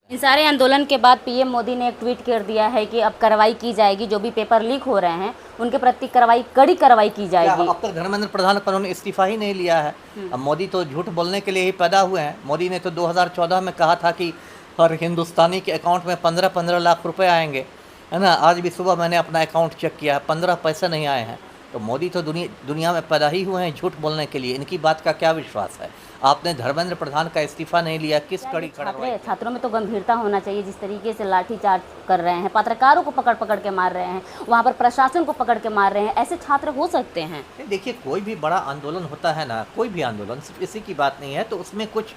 इन सारे आंदोलन के बाद पीएम मोदी ने एक ट्वीट कर दिया है कि अब कार्रवाई की जाएगी, जो भी पेपर लीक हो रहे हैं उनके प्रति कड़ी कार्रवाई की जाएगी। अब तक धर्मेंद्र प्रधान का उन्होंने इस्तीफा ही नहीं लिया है। अब मोदी तो झूठ बोलने के लिए ही पैदा हुए हैं। मोदी ने तो 2014 में कहा था कि हर हिंदुस्तानी के अकाउंट में 15-15 लाख रुपए आएंगे, है ना। आज भी सुबह मैंने अपना अकाउंट चेक किया, 15 पैसे नहीं आए हैं। तो मोदी तो दुनिया में पैदा ही हुए हैं झूठ बोलने के लिए। इनकी बात का क्या विश्वास है? आपने धर्मेंद्र प्रधान का इस्तीफा नहीं लिया, किस कड़ी कार्रवाई? छात्रों में तो गंभीरता होना चाहिए। जिस तरीके से लाठीचार्ज कर रहे हैं, पत्रकारों को पकड़ पकड़ के मार रहे हैं, वहाँ पर प्रशासन को पकड़ के मार रहे हैं, ऐसे छात्र हो सकते हैं? देखिए, कोई भी बड़ा आंदोलन होता है ना, कोई भी आंदोलन, सिर्फ इसी की बात नहीं है, तो उसमें कुछ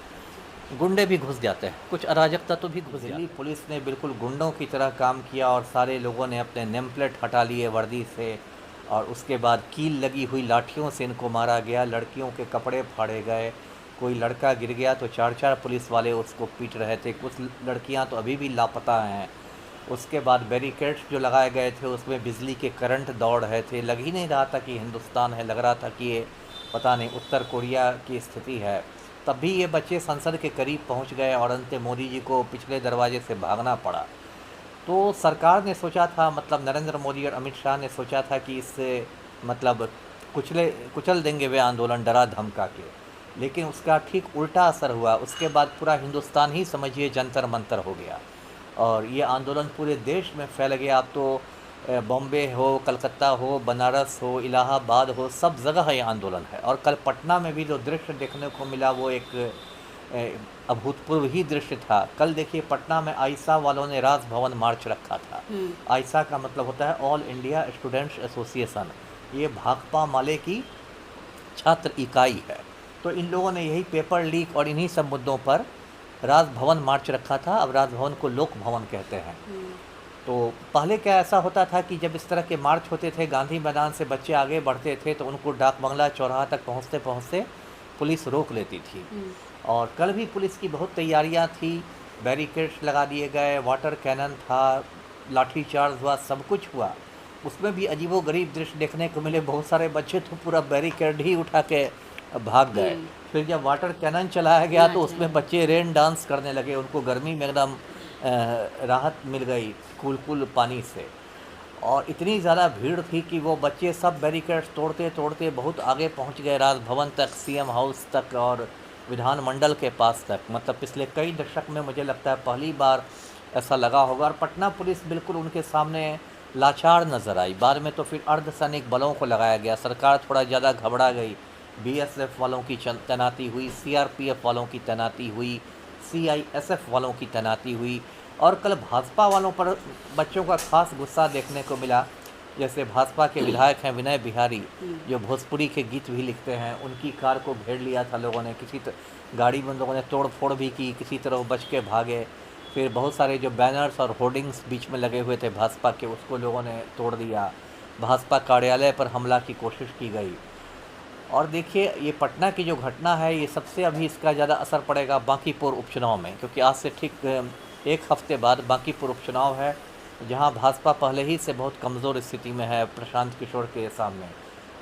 गुंडे भी घुस जाते हैं, कुछ अराजकता तो भी घुस जाती है। दिल्ली पुलिस ने बिल्कुल गुंडों की तरह काम किया और सारे लोगों ने अपने नेम प्लेट हटा लिए वर्दी से, और उसके बाद कील लगी हुई लाठियों से इनको मारा गया। लड़कियों के कपड़े फाड़े गए, कोई लड़का गिर गया तो 4-4 पुलिस वाले उसको पीट रहे थे। कुछ लड़कियां तो अभी भी लापता हैं। उसके बाद बैरिकेड्स जो लगाए गए थे उसमें बिजली के करंट दौड़ रहे थे। लग ही नहीं रहा था कि हिंदुस्तान है, लग रहा था कि ये पता नहीं उत्तर कोरिया की स्थिति है। तब भी ये बच्चे संसद के करीब पहुंच गए और अंत मोदी जी को पिछले दरवाजे से भागना पड़ा। तो सरकार ने सोचा था, मतलब नरेंद्र मोदी और अमित शाह ने सोचा था कि इससे मतलब कुचल देंगे वे आंदोलन डरा धमका के, लेकिन उसका ठीक उल्टा असर हुआ। उसके बाद पूरा हिंदुस्तान ही समझिए जंतर मंतर हो गया और ये आंदोलन पूरे देश में फैल गया। अब तो बॉम्बे हो, कलकत्ता हो, बनारस हो, इलाहाबाद हो, सब जगह ये आंदोलन है। और कल पटना में भी जो दृश्य देखने को मिला वो एक अभूतपूर्व ही दृश्य था। कल देखिए पटना में आयशा वालों ने राजभवन मार्च रखा था। आयशा का मतलब होता है ऑल इंडिया स्टूडेंट्स एसोसिएशन, ये भाकपा माले की छात्र इकाई है। तो इन लोगों ने यही पेपर लीक और इन्हीं सब मुद्दों पर राजभवन मार्च रखा था। अब राजभवन को लोक भवन कहते हैं। तो पहले क्या ऐसा होता था कि जब इस तरह के मार्च होते थे, गांधी मैदान से बच्चे आगे बढ़ते थे तो उनको डाक बंगला चौराहा तक पहुंचते पहुंचते पुलिस रोक लेती थी। और कल भी पुलिस की बहुत तैयारियां थी, बैरिकेड्स लगा दिए गए, वाटर कैनन था, लाठीचार्ज हुआ, सब कुछ हुआ। उसमें भी अजीबोगरीब दृश्य देखने को मिले। बहुत सारे बच्चे तो पूरा बैरिकेड ही उठा के भाग गए। फिर जब वाटर कैनन चलाया गया तो उसमें बच्चे रेन डांस करने लगे, उनको गर्मी में एकदम राहत मिल गई कूल पानी से। और इतनी ज़्यादा भीड़ थी कि वो बच्चे सब बैरिकेड्स तोड़ते तोड़ते बहुत आगे पहुंच गए, राजभवन तक, सीएम हाउस तक और विधानमंडल के पास तक। मतलब पिछले कई दशक में मुझे लगता है पहली बार ऐसा लगा होगा। और पटना पुलिस बिल्कुल उनके सामने लाचार नज़र आई। बाद में तो फिर अर्धसैनिक बलों को लगाया गया। सरकार थोड़ा ज़्यादा घबरा गई, बीएसएफ वालों की तैनाती हुई, सीआरपीएफ वालों की तैनाती हुई, सीआईएसएफ वालों की तैनाती हुई। और कल भाजपा वालों पर बच्चों का खास गुस्सा देखने को मिला। जैसे भाजपा के विधायक हैं विनय बिहारी, जो भोजपुरी के गीत भी लिखते हैं, उनकी कार को घेर लिया था लोगों ने। गाड़ी में लोगों ने तोड़ फोड़ भी की, किसी तरह वो बच के भागे। फिर बहुत सारे जो बैनर्स और होर्डिंग्स बीच में लगे हुए थे भाजपा के, उसको लोगों ने तोड़ दिया। भाजपा कार्यालय पर हमला की कोशिश की गई। और देखिए ये पटना की जो घटना है, ये सबसे अभी इसका ज़्यादा असर पड़ेगा बांकीपुर उपचुनाव में, क्योंकि आज से ठीक एक हफ्ते बाद बांकीपुर उपचुनाव है, जहां भाजपा पहले ही से बहुत कमज़ोर स्थिति में है प्रशांत किशोर के सामने।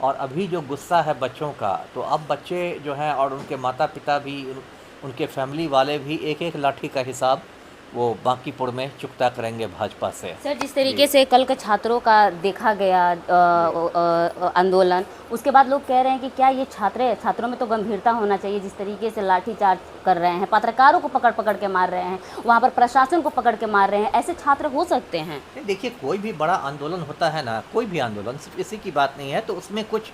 और अभी जो गुस्सा है बच्चों का, तो अब बच्चे जो हैं और उनके माता पिता भी, उनके फैमिली वाले भी एक एक लाठी का हिसाब वो बांकीपुर में चुकता करेंगे भाजपा से। सर, जिस तरीके से कल के छात्रों का देखा गया आंदोलन, उसके बाद लोग कह रहे हैं कि क्या ये छात्रों में तो गंभीरता होना चाहिए। जिस तरीके से लाठीचार्ज कर रहे हैं, पत्रकारों को पकड़ पकड़ के मार रहे हैं, वहाँ पर प्रशासन को पकड़ के मार रहे हैं, ऐसे छात्र हो सकते हैं? देखिए, कोई भी बड़ा आंदोलन होता है ना, कोई भी आंदोलन, सिर्फ इसी की बात नहीं है, तो उसमें कुछ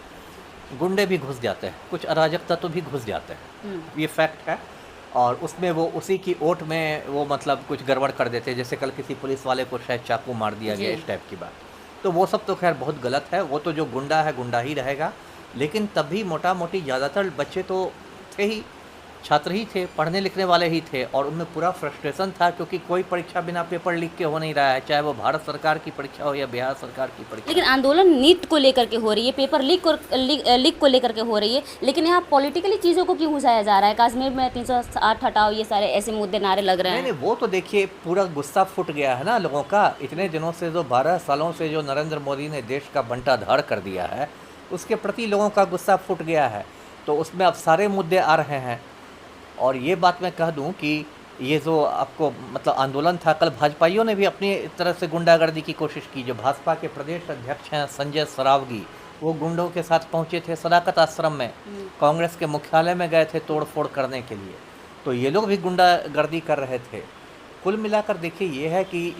गुंडे भी घुस जाते हैं, कुछ अराजकता तो भी घुस जाते हैं, ये फैक्ट है। और उसमें वो उसी की ओट में वो मतलब कुछ गड़बड़ कर देते हैं। जैसे कल किसी पुलिस वाले को शायद चाकू मार दिया गया, इस टाइप की बात। तो वो सब तो खैर बहुत गलत है। वो तो जो गुंडा है गुंडा ही रहेगा। लेकिन तब भी मोटा मोटी ज़्यादातर बच्चे तो थे ही, छात्र ही थे, पढ़ने लिखने वाले ही थे। और उनमें पूरा फ्रस्ट्रेशन था, क्योंकि कोई परीक्षा बिना पेपर लीक के हो नहीं रहा है, चाहे वो भारत सरकार की परीक्षा हो या बिहार सरकार की परीक्षा। लेकिन आंदोलन नीट को लेकर के हो रही है, पेपर लीक को लेकर के हो रही है, लेकिन यहाँ पॉलिटिकली चीज़ों को क्यों घुसाया जा रहा है? कश्मीर में 308 हटाओ, ये सारे ऐसे मुद्दे नारे लग रहे हैं। नहीं, वो तो देखिए पूरा गुस्सा फूट गया है ना लोगों का। इतने दिनों से, जो 12 सालों से जो नरेंद्र मोदी ने देश का बंटाधार कर दिया है, उसके प्रति लोगों का गुस्सा फूट गया है। तो उसमें अब सारे मुद्दे आ रहे हैं। और ये बात मैं कह दूं कि ये जो आपको मतलब आंदोलन था, कल भाजपाइयों ने भी अपनी तरह से गुंडागर्दी की कोशिश की। जो भाजपा के प्रदेश अध्यक्ष हैं संजय सरावगी, वो गुंडों के साथ पहुंचे थे सदाकत आश्रम में, कांग्रेस के मुख्यालय में गए थे तोड़ फोड़ करने के लिए। तो ये लोग भी गुंडागर्दी कर रहे थे। कुल मिलाकर देखिए ये है कि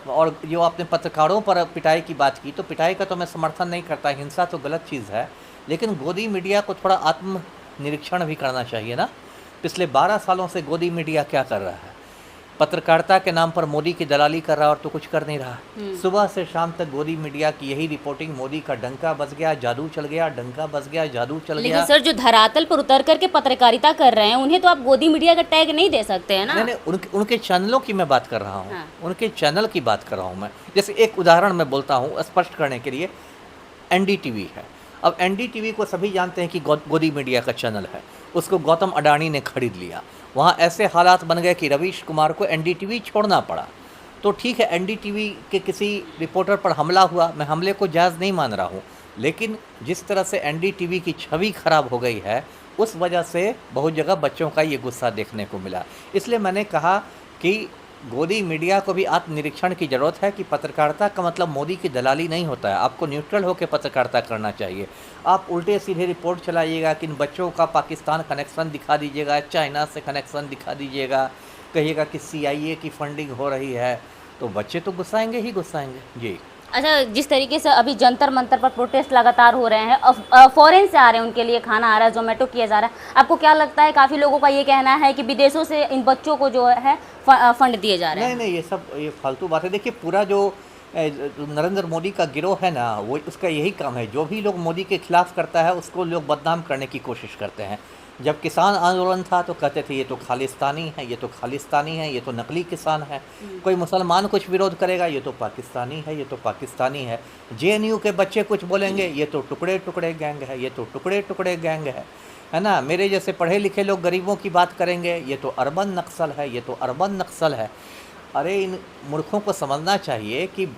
और जो आपने पत्रकारों पर पिटाई की बात की, तो पिटाई का तो मैं समर्थन नहीं करता, हिंसा तो गलत चीज़ है, लेकिन गोदी मीडिया को थोड़ा आत्म निरीक्षण भी करना चाहिए ना। पिछले 12 सालों से गोदी मीडिया क्या कर रहा है? पत्रकारिता के नाम पर मोदी की दलाली कर रहा है और तो कुछ कर नहीं रहा। सुबह से शाम तक गोदी मीडिया की यही रिपोर्टिंग, मोदी का डंका बज गया, जादू चल गया, डंका बज गया, जादू चल गया। लेकिन सर जो धरातल पर उतर करके पत्रकारिता कर रहे हैं उन्हें तो आप गोदी मीडिया का टैग नहीं दे सकते हैं ना। नहीं, उनके चैनलों की मैं बात कर रहा हूँ। हाँ। उनके चैनल की बात कर रहा हूँ मैं। जैसे एक उदाहरण मैं बोलता हूँ स्पष्ट करने के लिए, NDTV है। अब NDTV को सभी जानते हैं कि गोदी मीडिया का चैनल है, उसको गौतम अडानी ने खरीद लिया। वहाँ ऐसे हालात बन गए कि रवीश कुमार को NDTV छोड़ना पड़ा। तो ठीक है, NDTV के किसी रिपोर्टर पर हमला हुआ, मैं हमले को जायज़ नहीं मान रहा हूँ, लेकिन जिस तरह से NDTV की छवि खराब हो गई है, उस वजह से बहुत जगह बच्चों का ये गुस्सा देखने को मिला। इसलिए मैंने कहा कि गोदी मीडिया को भी आत्मनिरीक्षण की ज़रूरत है कि पत्रकारिता का मतलब मोदी की दलाली नहीं होता है। आपको न्यूट्रल होकर पत्रकारिता करना चाहिए। आप उल्टे सीधे रिपोर्ट चलाइएगा कि इन बच्चों का पाकिस्तान कनेक्शन दिखा दीजिएगा, चाइना से कनेक्शन दिखा दीजिएगा, कहिएगा कि CIA की फंडिंग हो रही है, तो बच्चे तो गुस्साएंगे ही गुस्साएंगे। जी। अच्छा, जिस तरीके से अभी जंतर मंतर पर प्रोटेस्ट लगातार हो रहे हैं, फॉरेन से आ रहे हैं, उनके लिए खाना आ रहा है, जोमेटो किया जा रहा है, आपको क्या लगता है? काफ़ी लोगों का ये कहना है कि विदेशों से इन बच्चों को जो है फंड दिए जा रहे हैं। नहीं, ये फालतू बात है। देखिए, पूरा जो नरेंद्र मोदी का गिरोह है ना, वो उसका यही काम है। जो भी लोग मोदी के खिलाफ करता है उसको लोग बदनाम करने की कोशिश करते हैं। जब किसान आंदोलन था तो कहते थे ये तो खालिस्तानी है, ये तो खालिस्तानी है, ये तो नकली किसान है। कोई मुसलमान कुछ विरोध करेगा, ये तो पाकिस्तानी है, ये तो पाकिस्तानी है। JNU के बच्चे कुछ बोलेंगे, ये तो टुकड़े टुकड़े गैंग है, ये तो टुकड़े टुकड़े गैंग है ना। मेरे जैसे पढ़े लिखे लोग गरीबों की बात करेंगे, ये तो अर्बन नक्सल है, ये तो अर्बन नक्सल है। अरे इन मूर्खों को समझना चाहिए कि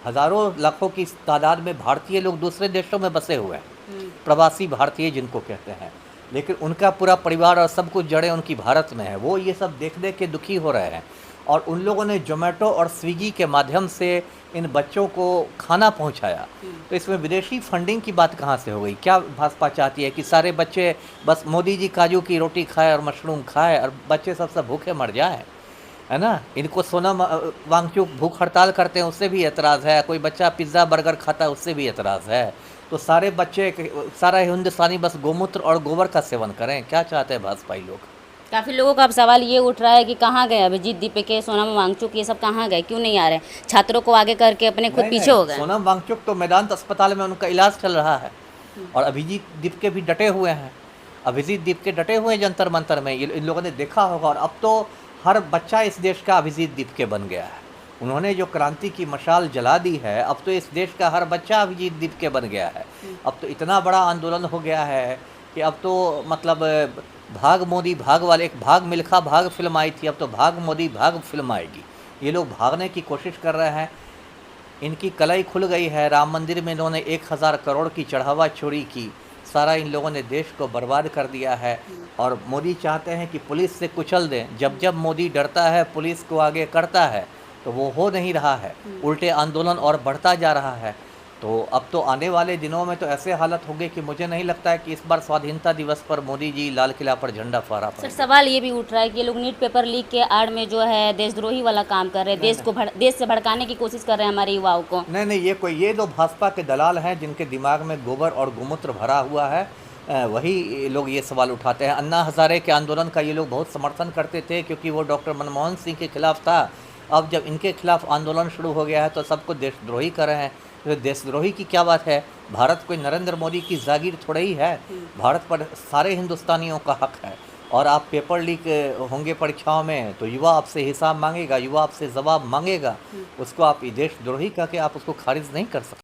हज़ारों लाखों की तादाद में भारतीय लोग दूसरे देशों में बसे हुए हैं, प्रवासी भारतीय जिनको कहते हैं, लेकिन उनका पूरा परिवार और सब कुछ जड़ें उनकी भारत में है। वो ये सब देख देख के दुखी हो रहे हैं, और उन लोगों ने जोमेटो और स्विगी के माध्यम से इन बच्चों को खाना पहुंचाया। तो इसमें विदेशी फंडिंग की बात कहाँ से हो गई? क्या भाजपा चाहती है कि सारे बच्चे बस मोदी जी काजू की रोटी खाए और मशरूम खाए और बच्चे सब भूखे मर जाए, है ना? इनको सोनम वांगचुक भूख हड़ताल करते हैं, उससे भी एतराज़ है। कोई बच्चा पिज़्ज़ा बर्गर खाता है, उससे भी एतराज़ है। तो सारे बच्चे, सारा हिंदुस्तानी बस गोमूत्र और गोबर का सेवन करें? क्या चाहते हैं भाजपाई लोग? काफ़ी लोगों का अब सवाल ये उठ रहा है कि कहाँ गए अभिजीत दीपके, सोनम वांगचुक, ये सब कहाँ गए, क्यों नहीं आ रहे? छात्रों को आगे करके अपने खुद पीछे हो गए। सोनम वांगचुक तो मेदांत अस्पताल में उनका इलाज चल रहा है, और अभिजीत दीपके भी डटे हुए हैं। अभिजीत दीपके डटे हुए हैं जंतर मंतर में, ये इन लोगों ने देखा होगा। और अब तो हर बच्चा इस देश का अभिजीत दीपके बन गया है। उन्होंने जो क्रांति की मशाल जला दी है, अब तो इस देश का हर बच्चा अभिजीत दीपके बन गया है। अब तो इतना बड़ा आंदोलन हो गया है कि अब तो मतलब भाग मोदी भाग वाले, एक भाग मिल्खा भाग फिल्म आई थी, अब तो भाग मोदी भाग फिल्म आएगी। ये लोग भागने की कोशिश कर रहे हैं। इनकी कलाई खुल गई है। राम मंदिर में इन्होंने 1000 करोड़ की चढ़ावा चोरी की। सारा इन लोगों ने देश को बर्बाद कर दिया है, और मोदी चाहते हैं कि पुलिस से कुचल दें। जब जब मोदी डरता है, पुलिस को आगे करता है, तो वो हो नहीं रहा है, उल्टे आंदोलन और बढ़ता जा रहा है। तो अब तो आने वाले दिनों में तो ऐसे हालत होंगे कि मुझे नहीं लगता है कि इस बार स्वाधीनता दिवस पर मोदी जी लाल किला पर झंडा फहरा सर, पाएंगे। सवाल ये भी उठ रहा है कि ये लोग नीट पेपर लीक के आड़ में जो है देशद्रोही वाला काम कर रहे हैं, देश से भड़काने की कोशिश कर रहे हैं हमारे युवाओं को। नहीं, ये तो भाजपा के दलाल हैं जिनके दिमाग में गोबर और गोमूत्र भरा हुआ है। वही लोग ये सवाल उठाते हैं। अन्ना हज़ारे के आंदोलन का ये लोग बहुत समर्थन करते थे, क्योंकि वो डॉक्टर मनमोहन सिंह के खिलाफ था। अब जब इनके खिलाफ आंदोलन शुरू हो गया है तो सबको देशद्रोही कर रहे हैं। तो देशद्रोही की क्या बात है? भारत कोई नरेंद्र मोदी की जागीर थोड़ा ही है। भारत पर सारे हिंदुस्तानियों का हक है। और आप पेपर लीक होंगे परीक्षाओं में तो युवा आपसे हिसाब मांगेगा, युवा आपसे जवाब मांगेगा। उसको आप देशद्रोही कह के आप उसको खारिज नहीं कर सकते।